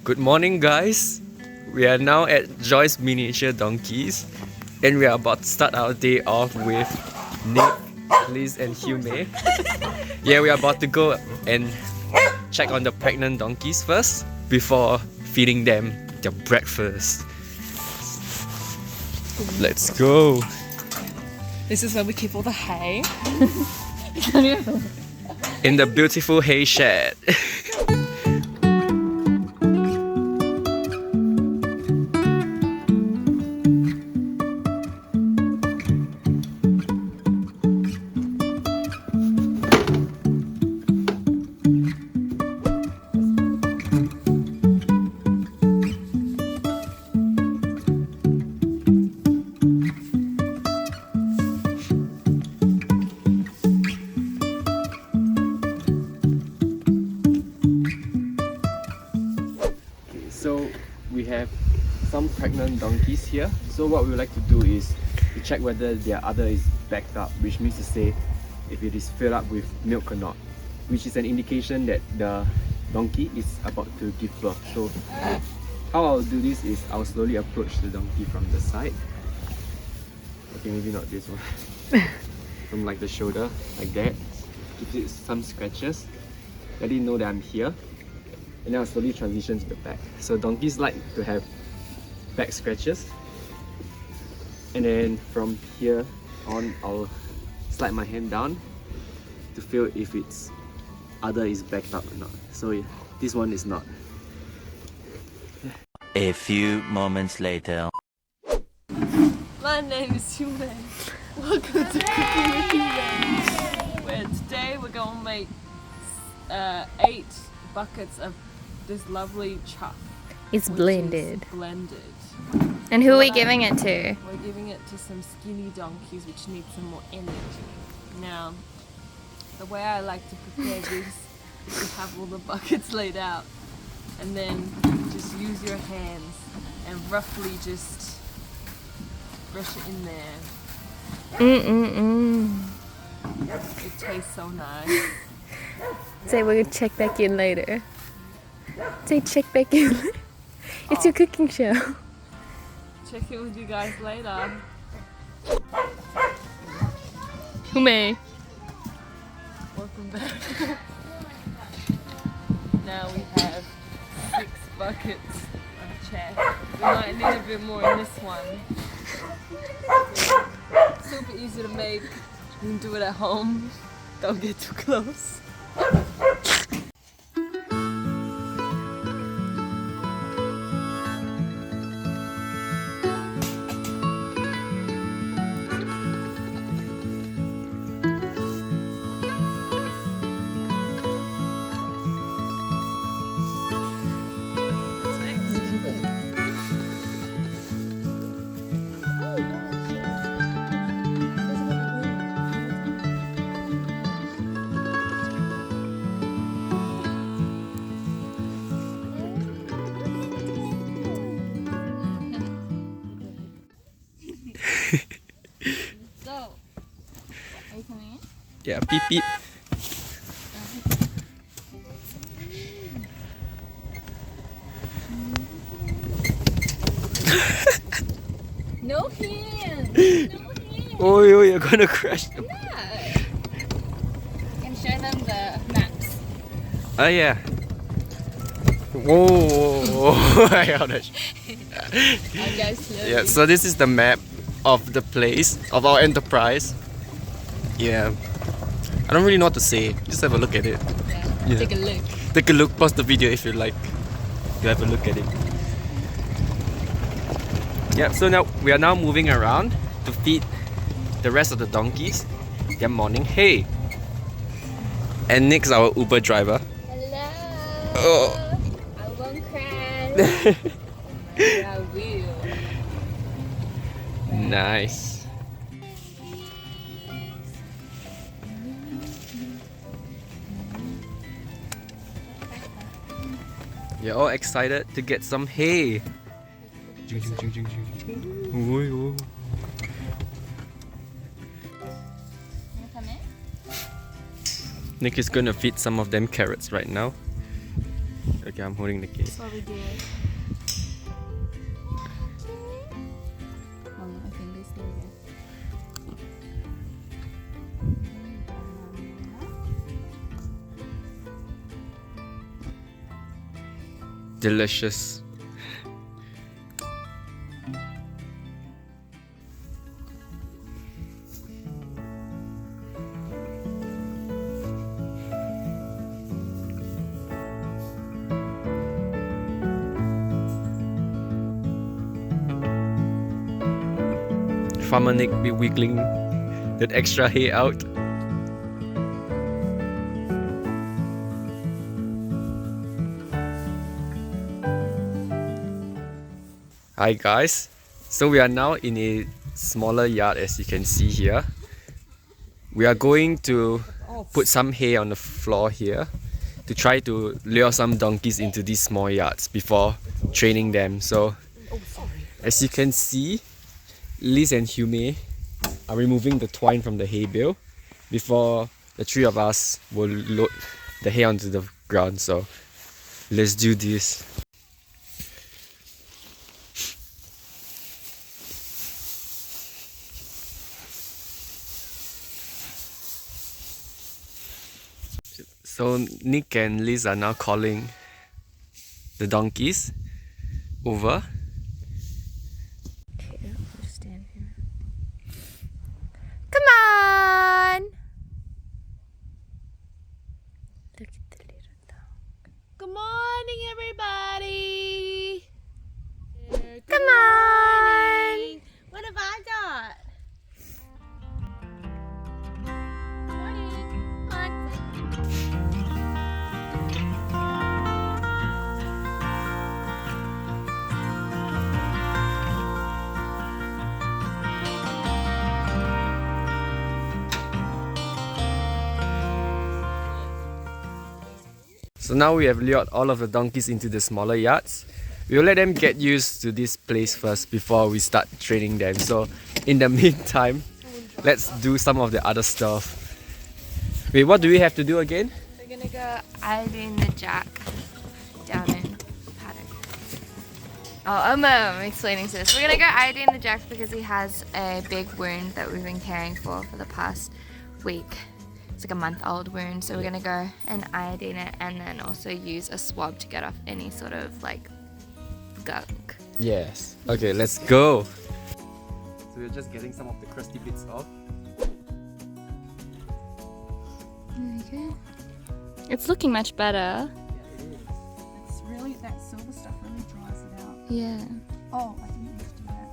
Good morning, guys. We are now at Joy's Miniature Donkeys, and we are about to start our day off with Nick, Liz, and Hume. Yeah, we are about to go and check on the pregnant donkeys first before feeding them their breakfast. Let's go. This is where we keep all the hay. In the beautiful hay shed. So we have some pregnant donkeys here. So what we would like to do is to check whether their udder is backed up, which means to say if it is filled up with milk or not, which is an indication that the donkey is about to give birth. So how I'll do this is I'll slowly approach the donkey from the side. Okay, maybe not this one. From like the shoulder, like that. Give it some scratches. Let it know that I'm here. And then I'll slowly transition to the back. So donkeys like to have back scratches. And then from here on, I'll slide my hand down to feel if its udder is backed up or not. So this one is not. A few moments later. My name is Hume. Welcome to Cooking with Hume. Where today we're going to make 8 buckets of this lovely chuff. It's blended. Blended. And who are we giving it to? We're giving it to some skinny donkeys which need some more energy. Now, the way I like to prepare this is to have all the buckets laid out and then just use your hands and roughly just brush it in there. It tastes so nice. Say we're gonna check back in later. Say check back in. It's your cooking show. Check in with you guys later. Hume. Welcome back. Now we have 6 buckets of chaff. We might need a bit more in this one. Super easy to make. You can do it at home. Don't get too close. So, are you coming in? Yeah, beep beep. No hands. No hands. Oh, you're gonna crash them. Yeah. And show them the maps. Oh yeah. Whoa! I got it. I'll go slowly. Yeah, so this is the map of the place, of our enterprise. Yeah. I don't really know what to say. Just have a look at it. Yeah. Take a look. Take a look, pause the video if you like. You have a look at it. Yeah, so now we are now moving around to feed the rest of the donkeys their morning hay. And Nick's our Uber driver. Hello. Oh. I won't crash. I will. Nice. You're all excited to get some hay. Nick is gonna feed some of them carrots right now. Okay, I'm holding the case. That's what we did. Oh, okay, this later. Delicious. Farmer Nick be wiggling that extra hay out. Hi guys, so we are now in a smaller yard as you can see here. We are going to put some hay on the floor here to try to lure some donkeys into these small yards before training them. So as you can see, Liz and Hume are removing the twine from the hay bale before the three of us will load the hay onto the ground. So let's do this. So Nick and Liz are now calling the donkeys over. Okay, I'll just stand here. Come on! Look at the little dog. Good morning, everybody. Come on! What have I got? So now we have lured all of the donkeys into the smaller yards. We will let them get used to this place first before we start training them. So in the meantime, let's do some of the other stuff. Wait, what do we have to do again? We're gonna go iodine the jack down in paddock. I'm explaining to this. We're gonna go iodine the jack because he has a big wound that we've been caring for the past week. It's like a month-old wound, so we're gonna go and iodine it and then also use a swab to get off any sort of like gunk. Yes. Okay, let's go. So we're just getting some of the crusty bits off. Okay. It's looking much better. It's really, that silver stuff really dries it out. Yeah. Oh, I didn't need to do that.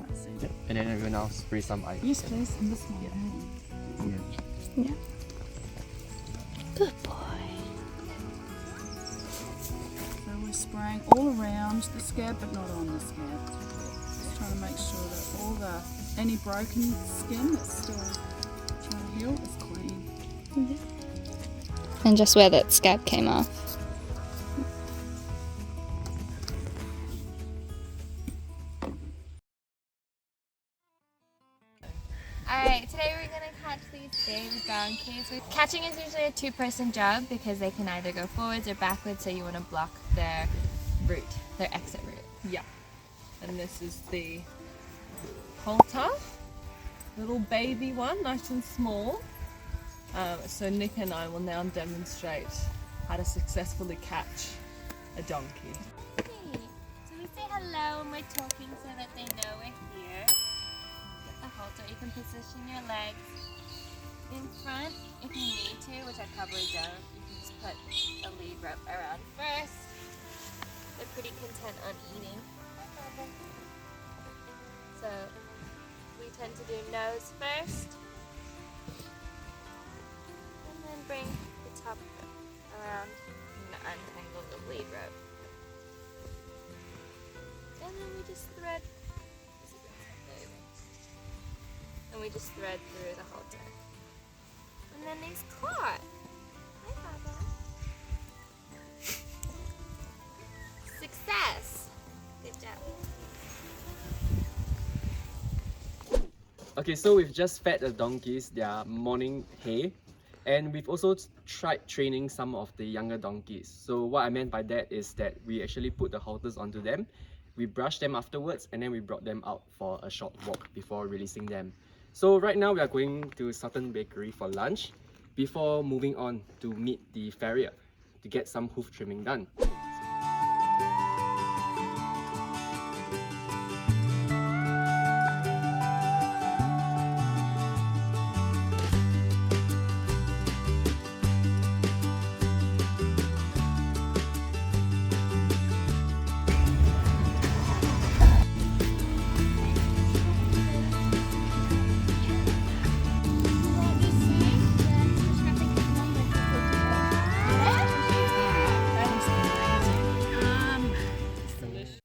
Let's see. Yep. And then we'll now spray some ice. Yes, please. And this one. Yeah. Yeah. Good boy. So we're spraying all around the scab, but not on the scab. Just trying to make sure that all the any broken skin that's still trying to heal is clean. And just where that scab came off. Alright, today we're gonna catch these baby donkeys. Catching is usually a two-person job because they can either go forwards or backwards, so you want to block their route, their exit route. Yeah. And this is the halter, little baby one, nice and small. So Nick and I will now demonstrate how to successfully catch a donkey. So we say hello when we're talking so that they know we're here. Get the halter, you can position your legs in front if you need to, which I probably don't. You can just put a lead rope around first. They're pretty content on eating. So we tend to do nose first. And then bring the top around and untangle the lead rope. And then we just thread. And we just thread through the halter. And then he's caught. Hi, Papa. Success! Good job. Okay, so we've just fed the donkeys their morning hay. And we've also tried training some of the younger donkeys. So what I meant by that is that we actually put the halters onto them, we brushed them afterwards, and then we brought them out for a short walk before releasing them. So right now we are going to Sutton Bakery for lunch before moving on to meet the farrier to get some hoof trimming done.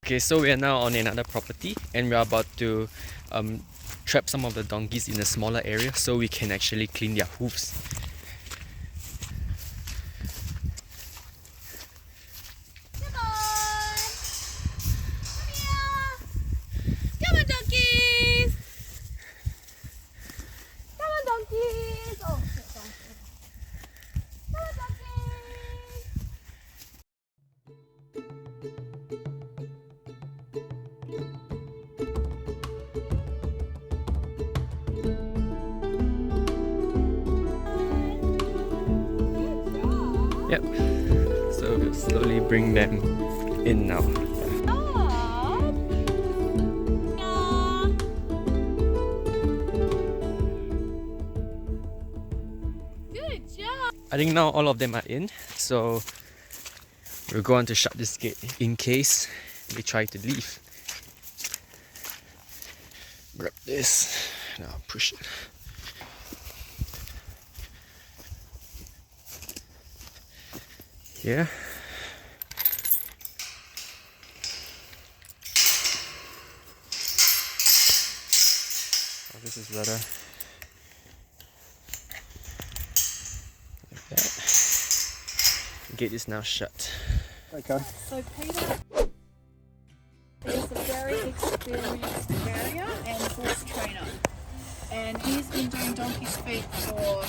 Okay, so we are now on another property and we are about to trap some of the donkeys in a smaller area so we can actually clean their hooves. Come on! Come here! Come on, donkeys! Come on, donkeys! Oh, shit, donkeys. Come on, donkeys! Yep, so we'll slowly bring them in now. Good job! I think now all of them are in, so we're going to shut this gate in case they try to leave. Grab this, now push it. Yeah. Oh, this is better. Like that. Gate is now shut. Okay. So Peter is a very experienced farrier and horse trainer, and he's been doing donkey's feet for,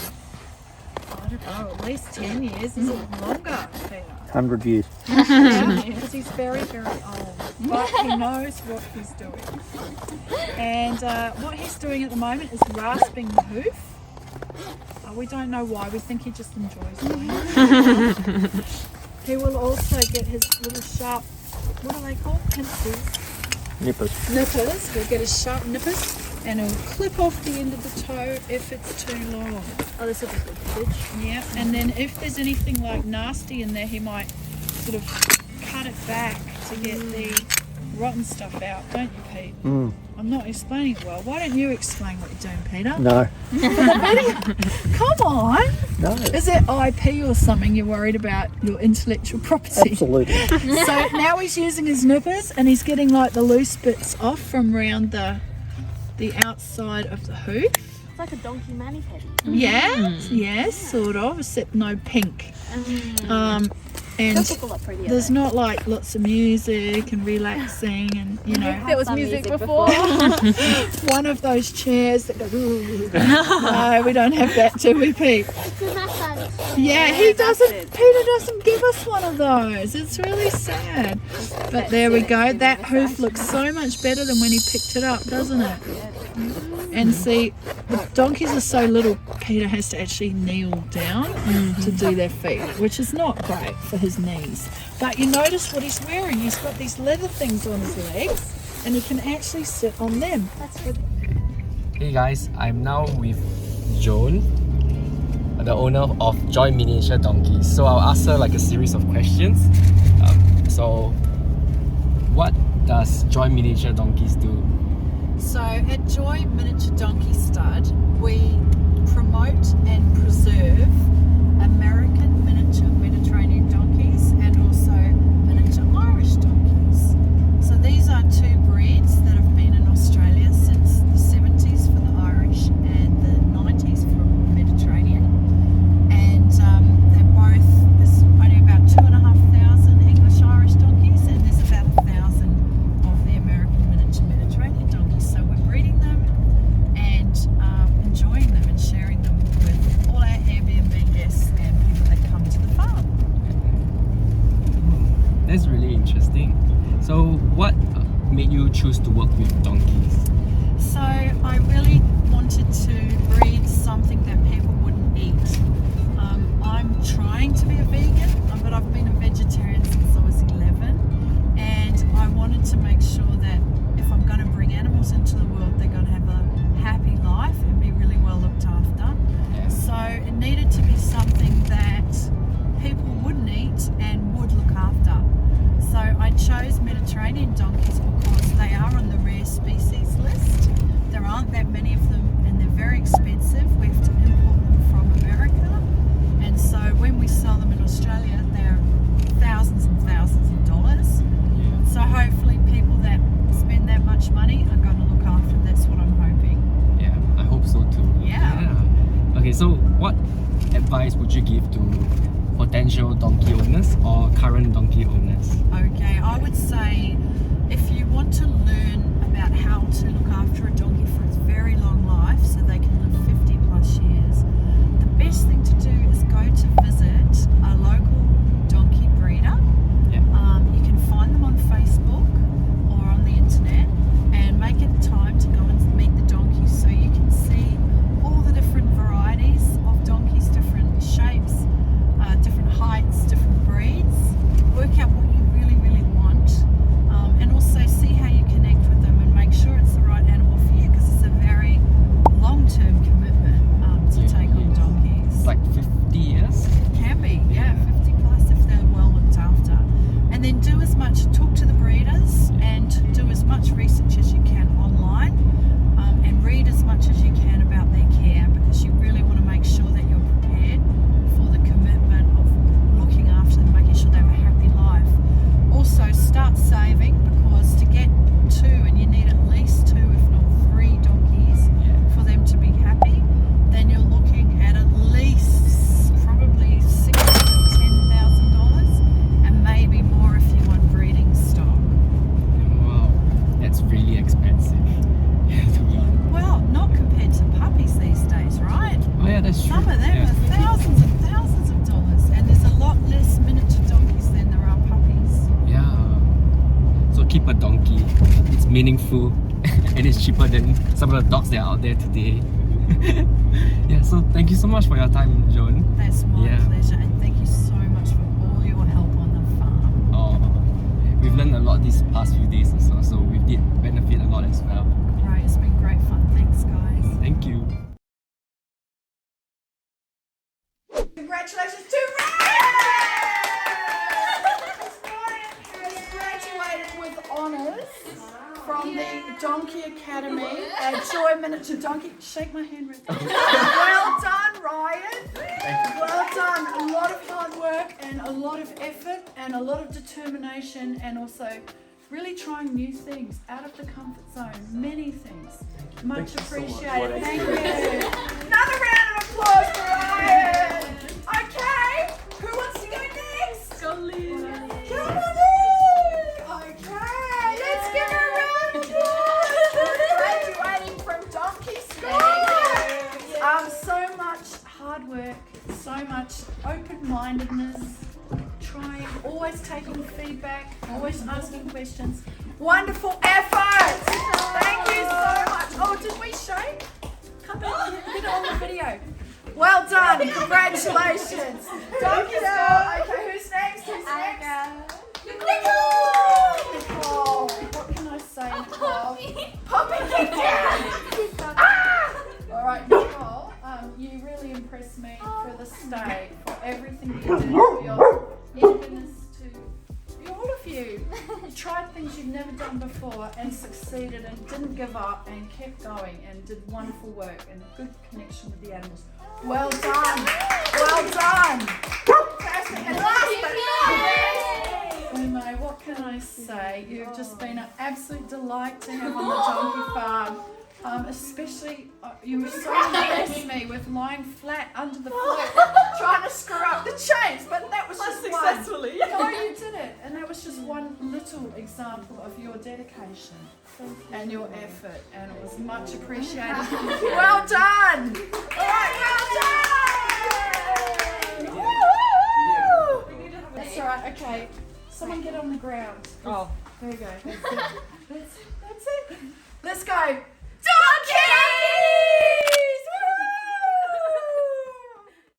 I don't know, at least 10 years. Is it longer, Peter? 100 years. Yeah, because he's very, very old, but he knows what he's doing. And what he's doing at the moment is rasping the hoof. We don't know why, we think he just enjoys doing it. He will also get his little sharp, what are they called? Pincers? Nippers. Nippers. He'll get his sharp nippers and he'll clip off the end of the toe if it's too long. Oh, this will be good footage. Yeah, and then if there's anything like nasty in there, he might sort of cut it back to get the rotten stuff out, don't you, Pete? I'm not explaining it well. Why don't you explain what you're doing, Peter? No. Come on! No. Is it IP or something you're worried about your intellectual property? Absolutely. So now he's using his nippers and he's getting like the loose bits off from around the outside of the hoof. It's like a donkey mani-pedi. Yeah, yes, sort of, except no pink. And They'll look a lot prettier. there's not like lots of music and relaxing and, you know, There was music before. one of those chairs that goes, ooh. No, we don't have that, do we, Pete? Yeah, he doesn't, Peter doesn't give us one of those. It's really sad. But there we go. That hoof looks so much better than when he picked it up, doesn't it? And see, the donkeys are so little, Peter has to actually kneel down to do their feet, which is not great for his knees. But you notice what he's wearing. He's got these leather things on his legs and he can actually sit on them. That's good. Hey guys, I'm now with Joan, the owner of Joy Miniature Donkeys. So I'll ask her like a series of questions. So what does Joy Miniature Donkeys do? So at Joy Miniature Donkey Stud, we promote and preserve American miniature Mediterranean donkeys and also miniature Irish donkeys. So these are two breeds that have been in Australia since the 70s for the Irish and the 90s for Mediterranean. And they're both, there's only about 2,500 English Irish donkeys and there's about 1,000 of the American miniature Mediterranean donkeys. So we're breeding them and enjoying them and sharing them with all our Airbnb So what made you choose to work with donkeys? So I really wanted to breed something that people wouldn't eat. I'm trying to be a vegan, but I've been a vegetarian since I was 11, and I wanted to make sure that if I'm going to bring animals into the world, they're going to have a happy life and be really well looked after. Yeah. So it needed to be something that people wouldn't eat and would look after. So I chose Mediterranean donkeys because they are on the rare species list. There aren't that many of them and they're very expensive. We have to import them from America. And so when we sell them in Australia, they're thousands and thousands of dollars. Yeah. So hopefully people that spend that much money are going to look after them. That's what I'm hoping. Yeah, I hope so too. Yeah. Okay, so what advice would you give to potential donkey owners or current donkey owners? Okay, I would say if you want to learn about how to look after a donkey for its very long life so they can live 50 plus years, the best thing to do is go to visit a local donkey breeder. Yeah. You can find them on Facebook or on the internet and make it time to go and meet the donkeys so you can see all the different varieties of donkeys, different shapes, different heights, different breeds. Work out what you really, really want, and also see how you connect with them and make sure it's the right animal for you, because it's a very long-term commitment to take on donkeys. It's like 50 years? It can be, yeah, 50 plus if they're well looked after. And then do as much, talk to the breeders and do as much research as you can online, and read as much as you can about their care, because you really want to make sure that you're prepared for the commitment of looking after them, making sure they have a happy life. Also start saving, because to get 2, and you need at least 2 if not 3 donkeys for them to be happy, then you're looking at least probably $6,000 to $10,000, and maybe more if you want breeding stock. Wow, that's really expensive. Yeah, to be honest. Well, not compared to puppies these days, right? Oh yeah, that's true. Some of them are thousands and thousands of dollars, and there's a lot less miniature donkeys than there are puppies. Yeah. So keep a donkey. It's meaningful and it's cheaper than some of the dogs that are out there today. Yeah, so thank you so much for your time, Joan. That's my Yeah. pleasure, and thank you so much for all your help on the farm. Oh, we've learned a lot these past few days also, so we did benefit a lot as well. Great, it's been great fun. Thanks, guys. Thank you. Congratulations to Ryan! Ryan has graduated with honours from the Donkey Academy at Joy Miniature Donkey. Shake my hand right there. Well done, Ryan. Well done. A lot of hard work and a lot of effort and a lot of determination, and also really trying new things out of the comfort zone. Many things. Much appreciated. Thank you. Another round of applause for Ryan. Okay, who wants to go next? Go Liz. Come on in. Okay, let's give her a round of applause. Graduating from donkey school. So much hard work, so much open-mindedness, trying, always taking feedback, always asking questions. Wonderful effort. Thank you so much. Oh, did we shake? Come back here, get it on the video. Well done, congratulations. Donkey school. Okay, who's next? Who's next? Nicole! Nicole, what can I say, Nicole? Poppy, get down! Ah! All right, Nicole, you really impressed me for the state, for everything you did, for your eagerness to, all of you. You tried things you've never done before and succeeded and didn't give up and kept going and did wonderful work and good connection with the animals. Well done. Well done. Fantastic. And last but not least, Umo, what can I say? You've just been an absolute delight to have on the donkey farm. Especially, you so impressed me with lying flat under the float, trying to screw up the chains, but that was just Successfully. one. No, you did it, and that was just one little example of your dedication and your effort, and it was much appreciated. Well done! All right, well done! Woo! That's all right. Okay, someone get on the ground. Oh. There you go. That's it. That's it. Let's go.